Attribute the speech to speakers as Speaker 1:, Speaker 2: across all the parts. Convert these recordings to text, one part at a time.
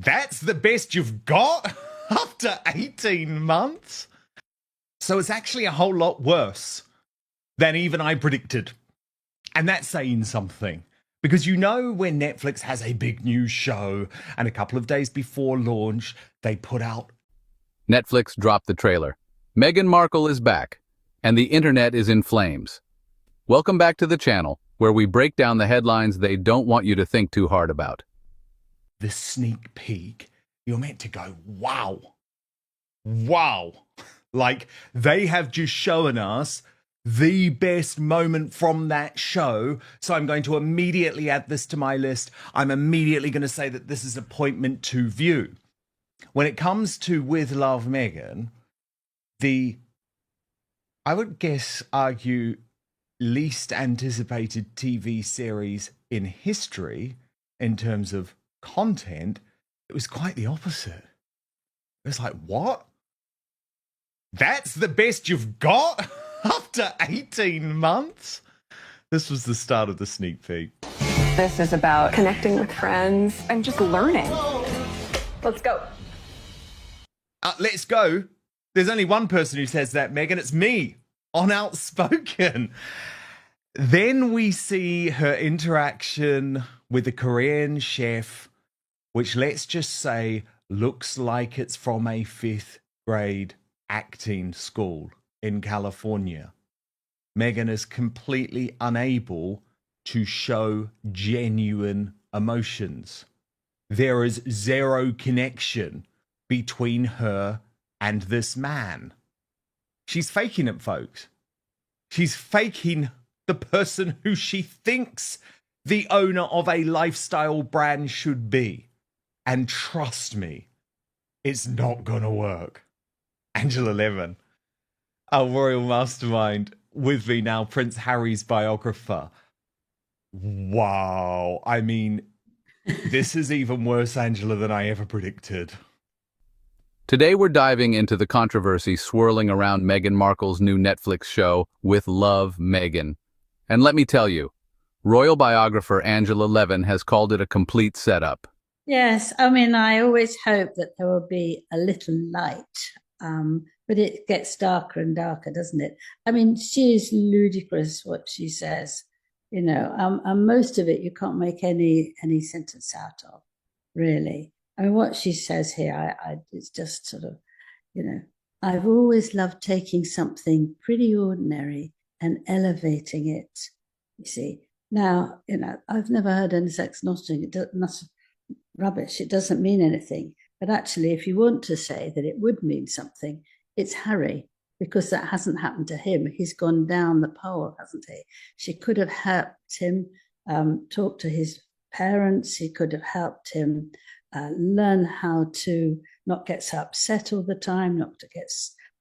Speaker 1: That's the best you've got after 18 months? So it's actually a whole lot worse than even I predicted. And that's saying something. Because you know when Netflix has a big new show and a couple of days before launch, they put out...
Speaker 2: Netflix dropped the trailer. Meghan Markle is back, and the internet is in flames. Welcome back to the channel, where we break down the headlines they don't want you to think too hard about.
Speaker 1: The sneak peek, you're meant to go, wow. Wow. Like, they have just shown us the best moment from that show. So I'm going to immediately add this to my list. I'm immediately going to say that this is appointment to view. When it comes to With Love, Meghan, I would guess, argue, least anticipated TV series in history in terms of content, it was quite the opposite. It was like, what? That's the best you've got after 18 months? This was the start of the sneak peek.
Speaker 3: This is about connecting with friends and just learning. Let's go.
Speaker 1: Let's go. There's only one person who says that, Meghan. It's me on Outspoken. Then we see her interaction with the Korean chef, which, let's just say, looks like it's from a 5th grade acting school in California. Meghan is completely unable to show genuine emotions. There is zero connection between her and this man. She's faking it, folks. She's faking the person who she thinks the owner of a lifestyle brand should be. And trust me, it's not gonna work. Angela Levin, our royal mastermind, with me now, Prince Harry's biographer. Wow. I mean, this is even worse, Angela, than I ever predicted.
Speaker 2: Today we're diving into the controversy swirling around Meghan Markle's new Netflix show, With Love, Meghan. And let me tell you, royal biographer Angela Levin has called it a complete setup.
Speaker 4: Yes, I mean, I always hope that there will be a little light, but it gets darker and darker, doesn't it? I mean, she is ludicrous, what she says, you know, and most of it you can't make any sentence out of, really. I mean, what she says here, it's just sort of, you know, I've always loved taking something pretty ordinary and elevating it, you see. Now, you know, I've never heard any sex nothing. Rubbish. It doesn't mean anything. But actually, if you want to say that it would mean something, it's Harry, because that hasn't happened to him. He's gone down the pole, hasn't he? She could have helped him talk to his parents. He could have helped him learn how to not get so upset all the time, not to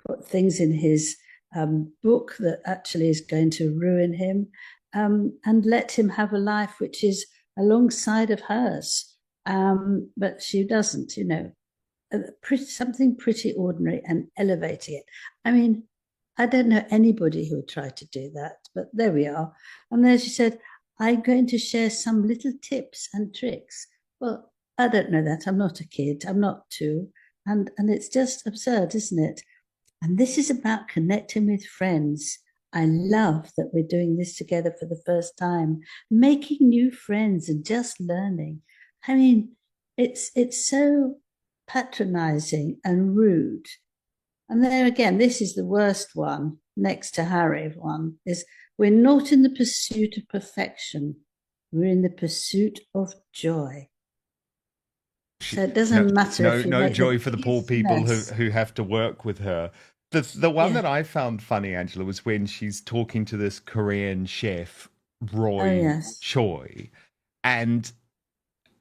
Speaker 4: put things in his book that actually is going to ruin him, and let him have a life which is alongside of hers. But she doesn't, you know, something pretty ordinary and elevating it. I mean, I don't know anybody who would try to do that, but there we are. And then she said, I'm going to share some little tips and tricks. Well, I don't know that. I'm not a kid. I'm not 2. And it's just absurd, isn't it? And this is about connecting with friends. I love that we're doing this together for the first time, making new friends and just learning. I mean, it's so patronizing and rude. And there again, this is the worst one, next to Harry one, is we're not in the pursuit of perfection. We're in the pursuit of joy. So it doesn't matter if you
Speaker 1: no joy for the poor people who have to work with her. The one that I found funny, Angela, was when she's talking to this Korean chef, Roy Choi, and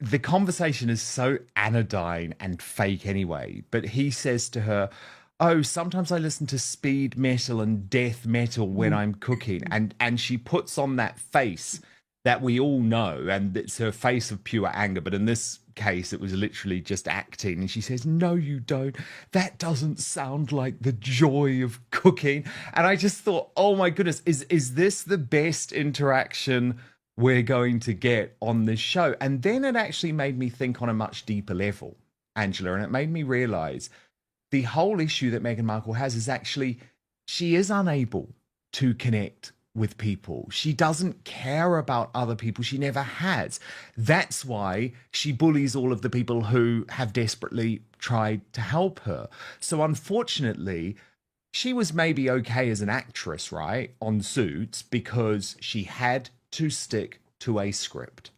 Speaker 1: the conversation is so anodyne and fake anyway, but he says to her, oh, sometimes I listen to speed metal and death metal when I'm cooking. And she puts on that face that we all know, and it's her face of pure anger. But in this case, it was literally just acting. And she says, no, you don't. That doesn't sound like the joy of cooking. And I just thought, oh my goodness, is this the best interaction we're going to get on this show? And then it actually made me think on a much deeper level. Angela, and it made me realize the whole issue that Meghan Markle has is actually she is unable to connect with people. She doesn't care about other people. She never has. That's why she bullies all of the people who have desperately tried to help her. So unfortunately, she was maybe okay as an actress, right, on Suits because she had to stick to a script.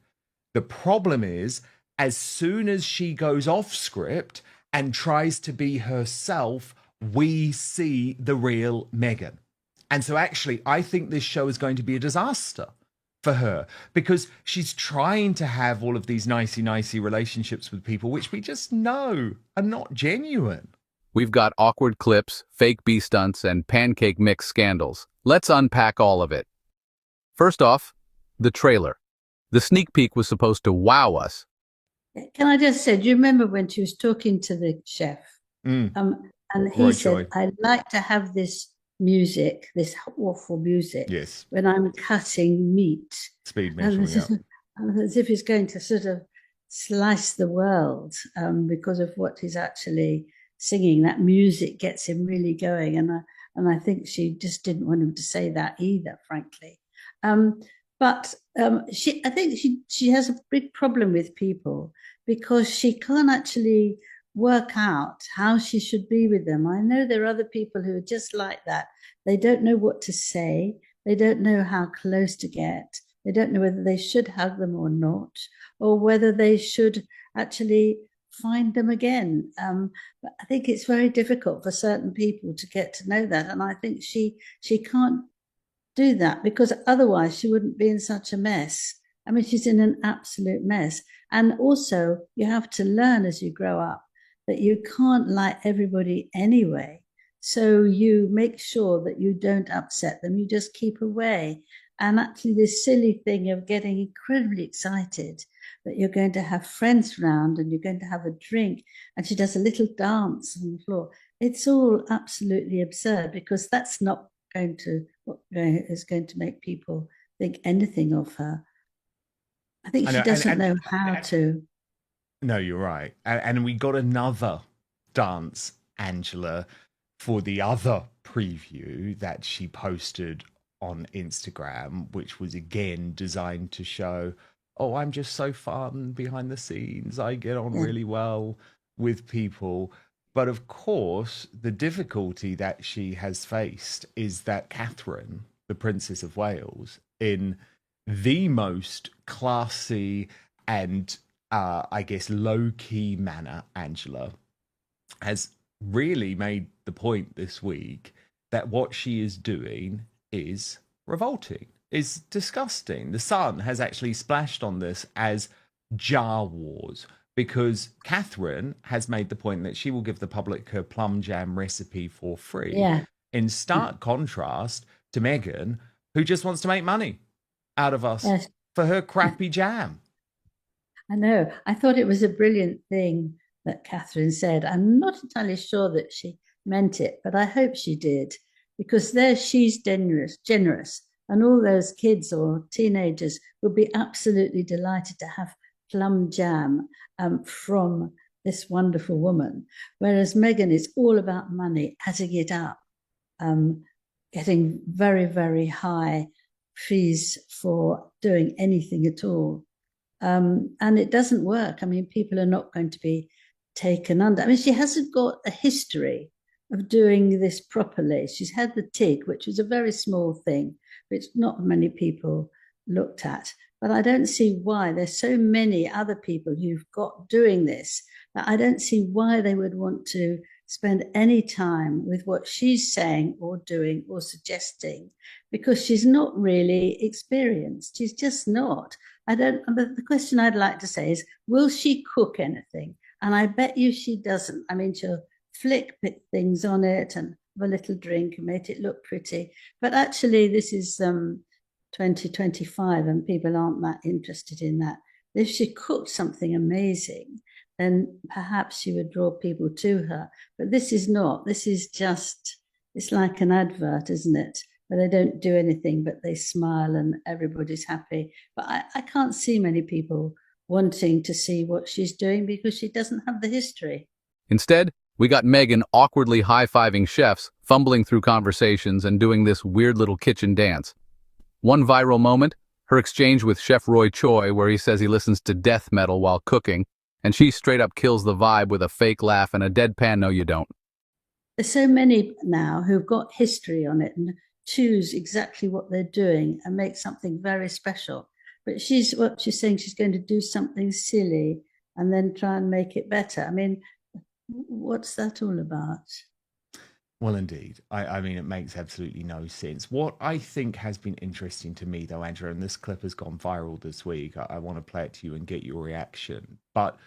Speaker 1: The problem is, as soon as she goes off script and tries to be herself, we see the real Meghan. And so actually, I think this show is going to be a disaster for her because she's trying to have all of these nicey relationships with people, which we just know are not genuine.
Speaker 2: We've got awkward clips, fake bee stunts, and pancake mix scandals. Let's unpack all of it. First off, the trailer. The sneak peek was supposed to wow us.
Speaker 4: Can I just say, do you remember when she was talking to the chef? And he
Speaker 1: Roy
Speaker 4: said,
Speaker 1: Choi.
Speaker 4: I'd like to have this music, this awful music,
Speaker 1: Yes.
Speaker 4: when I'm cutting meat.
Speaker 1: Speed
Speaker 4: And
Speaker 1: measuring,
Speaker 4: as if he's going to sort of slice the world because of what he's actually singing. That music gets him really going. And I think she just didn't want him to say that either, frankly. But I think she has a big problem with people because she can't actually work out how she should be with them. I know there are other people who are just like that. They don't know what to say. They don't know how close to get. They don't know whether they should hug them or not, or whether they should actually find them again. But I think it's very difficult for certain people to get to know that. And I think she can't do that because otherwise she wouldn't be in such a mess. I mean, she's in an absolute mess. And also, you have to learn as you grow up that you can't like everybody anyway. So you make sure that you don't upset them. You just keep away. And actually, this silly thing of getting incredibly excited that you're going to have friends round and you're going to have a drink, and she does a little dance on the floor. It's all absolutely absurd because that's not going to what is going to make people think anything of her. I think she doesn't know how to.
Speaker 1: No, you're right. And we got another dance, Angela, for the other preview that she posted on Instagram, which was again designed to show, oh, I'm just so fun behind the scenes. I get on really well with people. But of course, the difficulty that she has faced is that Catherine, the Princess of Wales, in the most classy and I guess low-key manner, Angela, has really made the point this week that what she is doing is revolting, is disgusting. The Sun has actually splashed on this as jar wars because Catherine has made the point that she will give the public her plum jam recipe for free.
Speaker 4: Yeah.
Speaker 1: In stark contrast to Meghan, who just wants to make money out of us for her crappy jam.
Speaker 4: I know. I thought it was a brilliant thing that Catherine said. I'm not entirely sure that she meant it, but I hope she did, because there she's generous, and all those kids or teenagers would be absolutely delighted to have plum jam from this wonderful woman. Whereas Meghan is all about money, adding it up, getting very, very high fees for doing anything at all. And it doesn't work. I mean, people are not going to be taken under. I mean, she hasn't got a history of doing this properly. She's had the TIG, which was a very small thing, which not many people looked at. But I don't see why. There's so many other people who've got doing this that I don't see why they would want to spend any time with what she's saying or doing or suggesting, because she's not really experienced. She's just not. The question I'd like to say is, will she cook anything? And I bet you she doesn't. I mean, she'll flick things on it and have a little drink and make it look pretty. But actually, this is 2025 and people aren't that interested in that. If she cooked something amazing, then perhaps she would draw people to her. But this is not. This is just, it's like an advert, isn't it? Where they don't do anything, but they smile and everybody's happy. But I can't see many people wanting to see what she's doing because she doesn't have the history.
Speaker 2: Instead, we got Meghan awkwardly high-fiving chefs, fumbling through conversations, and doing this weird little kitchen dance. One viral moment, her exchange with Chef Roy Choi, where he says he listens to death metal while cooking, and she straight up kills the vibe with a fake laugh and a deadpan "no you don't."
Speaker 4: There's so many now who've got history on it and choose exactly what they're doing and make something very special. But she's saying she's going to do something silly and then try and make it better. I mean, what's that all about?
Speaker 1: Well, indeed. I mean, it makes absolutely no sense. What I think has been interesting to me, though, Andrew, and this clip has gone viral this week, I want to play it to you and get your reaction. But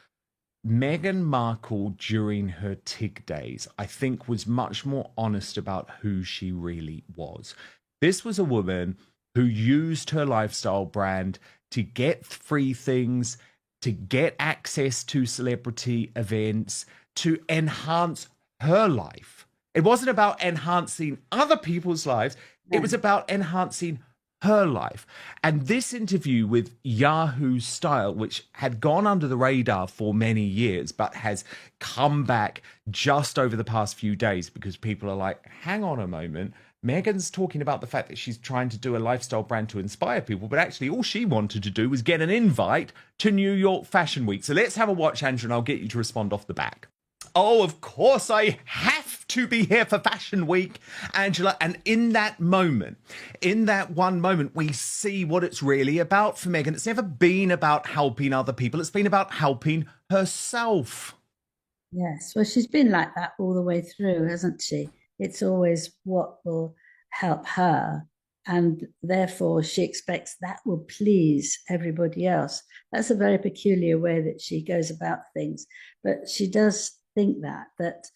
Speaker 1: Meghan Markle, during her TIG days, I think was much more honest about who she really was. This was a woman who used her lifestyle brand to get free things, to get access to celebrity events, to enhance her life. It wasn't about enhancing other people's lives. It was about enhancing her life. And this interview with Yahoo Style, which had gone under the radar for many years, but has come back just over the past few days because people are like, hang on a moment. Meghan's talking about the fact that she's trying to do a lifestyle brand to inspire people, but actually all she wanted to do was get an invite to New York Fashion Week. So let's have a watch, Andrew, and I'll get you to respond off the back. Oh, of course, I have to be here for Fashion Week, Angela. And in that moment, in that one moment, we see what it's really about for Meghan. It's never been about helping other people. It's been about helping herself.
Speaker 4: Yes, well, she's been like that all the way through, hasn't she? It's always what will help her. And therefore, she expects that will please everybody else. That's a very peculiar way that she goes about things. But she does think that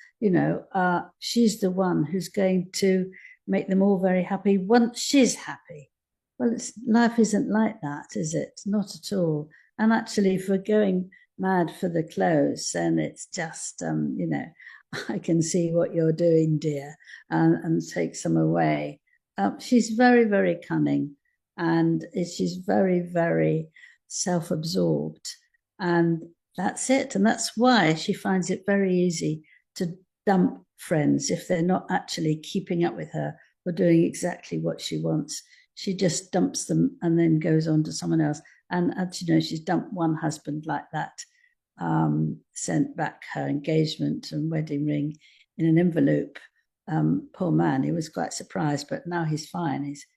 Speaker 4: she's the one who's going to make them all very happy once she's happy. Well, life isn't like that, is it? Not at all. And actually, if we're going mad for the clothes, then it's just, I can see what you're doing, dear, and take some away. She's very, very cunning, and she's very, very self-absorbed. And that's it. And that's why she finds it very easy to dump friends if they're not actually keeping up with her or doing exactly what she wants. She just dumps them and then goes on to someone else. And as you know, she's dumped one husband like that, sent back her engagement and wedding ring in an envelope. Poor man, he was quite surprised, but now he's fine. He's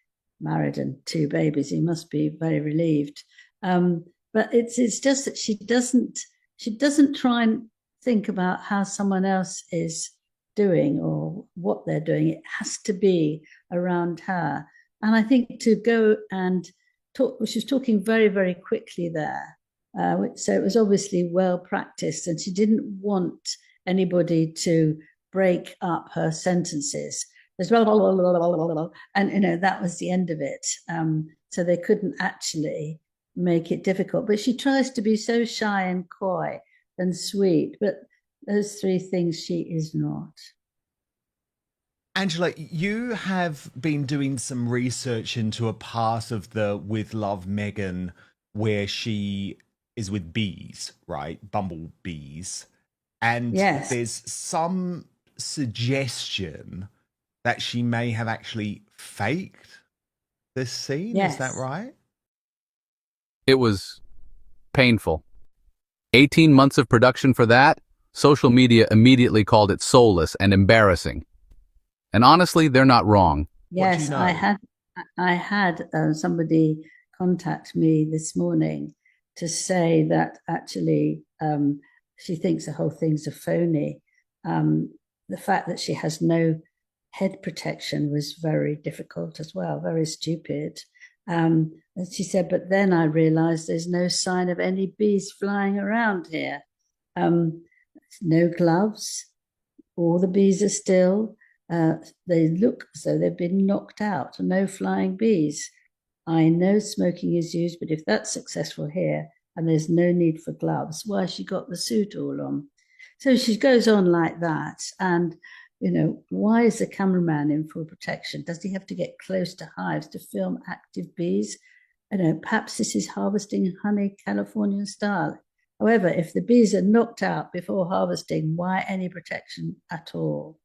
Speaker 4: married and 2 babies. He must be very relieved. But it's just that she doesn't try and think about how someone else is doing or what they're doing. It has to be around her. And I think to go and talk, she was talking very, very quickly there. So it was obviously well practiced, and she didn't want anybody to break up her sentences. There's blah, blah, blah, blah, blah, blah, blah, and that was the end of it. So they couldn't actually make it difficult. But she tries to be so shy and coy and sweet, but those 3 things she is not.
Speaker 1: Angela, you have been doing some research into a part of the With Love Meghan where she is with bees, right? Bumblebees. And
Speaker 4: Yes.
Speaker 1: there's some suggestion that she may have actually faked this scene.
Speaker 4: Yes.
Speaker 1: Is that right?
Speaker 2: It was painful. 18 months of production for that? Social media immediately called it soulless and embarrassing. And honestly, they're not wrong.
Speaker 4: Yes,
Speaker 1: you know?
Speaker 4: I had somebody contact me this morning to say that actually she thinks the whole thing's a phony. The fact that she has no head protection was very difficult as well, very stupid. And she said, but then I realized there's no sign of any bees flying around here. No gloves, all the bees are still. They look as though they've been knocked out, no flying bees. I know smoking is used, but if that's successful here and there's no need for gloves, why has she got the suit all on? So she goes on like that. And, why is the cameraman in full protection? Does he have to get close to hives to film active bees? perhaps this is harvesting honey Californian style. However, if the bees are knocked out before harvesting, why any protection at all?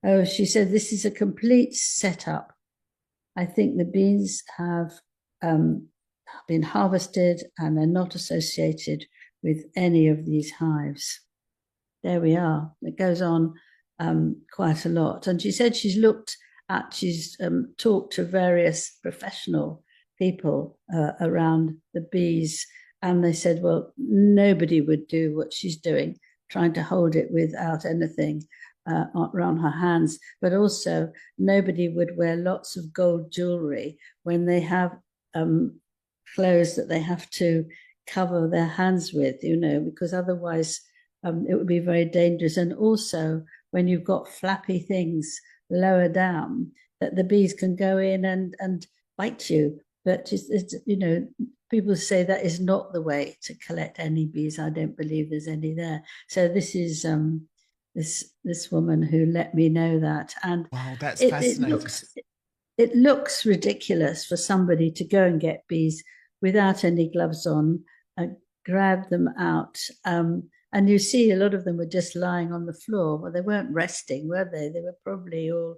Speaker 4: Oh, she said this is a complete setup. I think the bees have been harvested and they're not associated with any of these hives. There we are. It goes on quite a lot. And she said she's talked to various professional people around the bees, and they said, well, nobody would do what she's doing, trying to hold it without anything around her hands, but also nobody would wear lots of gold jewelry when they have clothes that they have to cover their hands with, because otherwise it would be very dangerous. And also when you've got flappy things lower down, that the bees can go in and bite you. But people say that is not the way to collect any bees. I don't believe there's any there. So this is this woman who let me know that. And
Speaker 1: wow, that's fascinating.
Speaker 4: It looks ridiculous for somebody to go and get bees without any gloves on, grab them out. And you see a lot of them were just lying on the floor. Well, they weren't resting, were they? They were probably all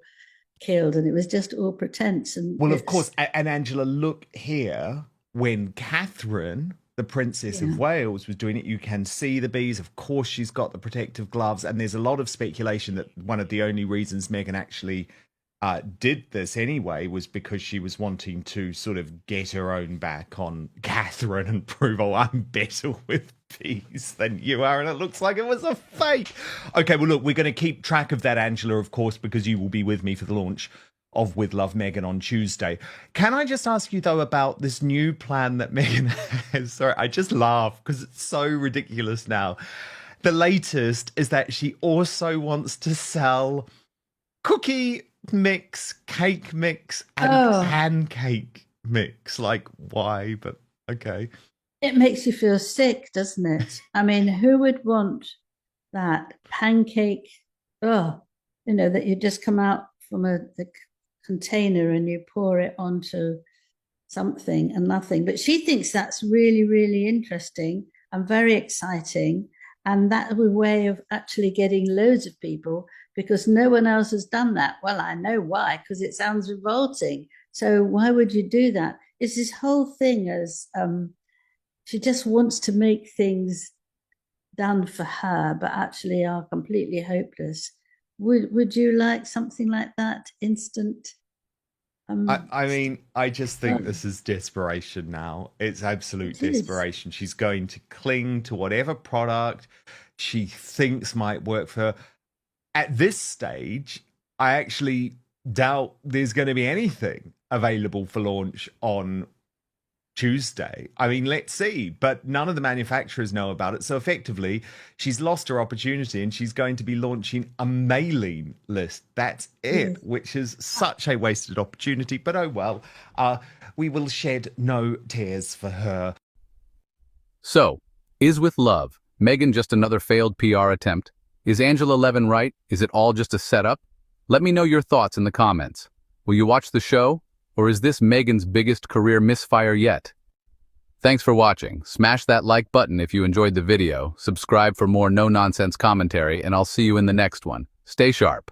Speaker 4: killed, and it was just all pretense. And
Speaker 1: well, of course, and Angela, look here, when Catherine, the Princess of Wales, was doing it, you can see the bees. Of course, she's got the protective gloves, and there's a lot of speculation that one of the only reasons Meghan actually did this anyway was because she was wanting to sort of get her own back on Catherine and prove, oh, I'm better with bees than you are, and it looks like it was a fake. Okay, well, look, we're going to keep track of that, Angela, of course, because you will be with me for the launch of With Love Meghan on Tuesday. Can I just ask you, though, about this new plan that Meghan has? Sorry, I just laugh because it's so ridiculous now. The latest is that she also wants to sell cookie mix, cake mix, and pancake mix. Like, why? But okay.
Speaker 4: It makes you feel sick, doesn't it? I mean, who would want that pancake? That you just come out from the container and you pour it onto something and nothing. But she thinks that's really, really interesting and very exciting. And that's a way of actually getting loads of people, because no one else has done that. Well, I know why, because it sounds revolting. So why would you do that? It's this whole thing as she just wants to make things done for her, but actually are completely hopeless. Would you like something like that? Instant?
Speaker 1: I mean, I just think this is desperation now. It's absolute desperation. She's going to cling to whatever product she thinks might work for her. At this stage, I actually doubt there's going to be anything available for launch on Tuesday. I mean, let's see. But none of the manufacturers know about it. So effectively, she's lost her opportunity and she's going to be launching a mailing list. That's it, which is such a wasted opportunity. But oh well, we will shed no tears for her.
Speaker 2: So, is With Love Meghan just another failed PR attempt? Is Angela 11 right? Is it all just a setup? Let me know your thoughts in the comments. Will you watch the show? Or is this Meghan's biggest career misfire yet? Thanks for watching. Smash that like button if you enjoyed the video, subscribe for more no-nonsense commentary, and I'll see you in the next one. Stay sharp.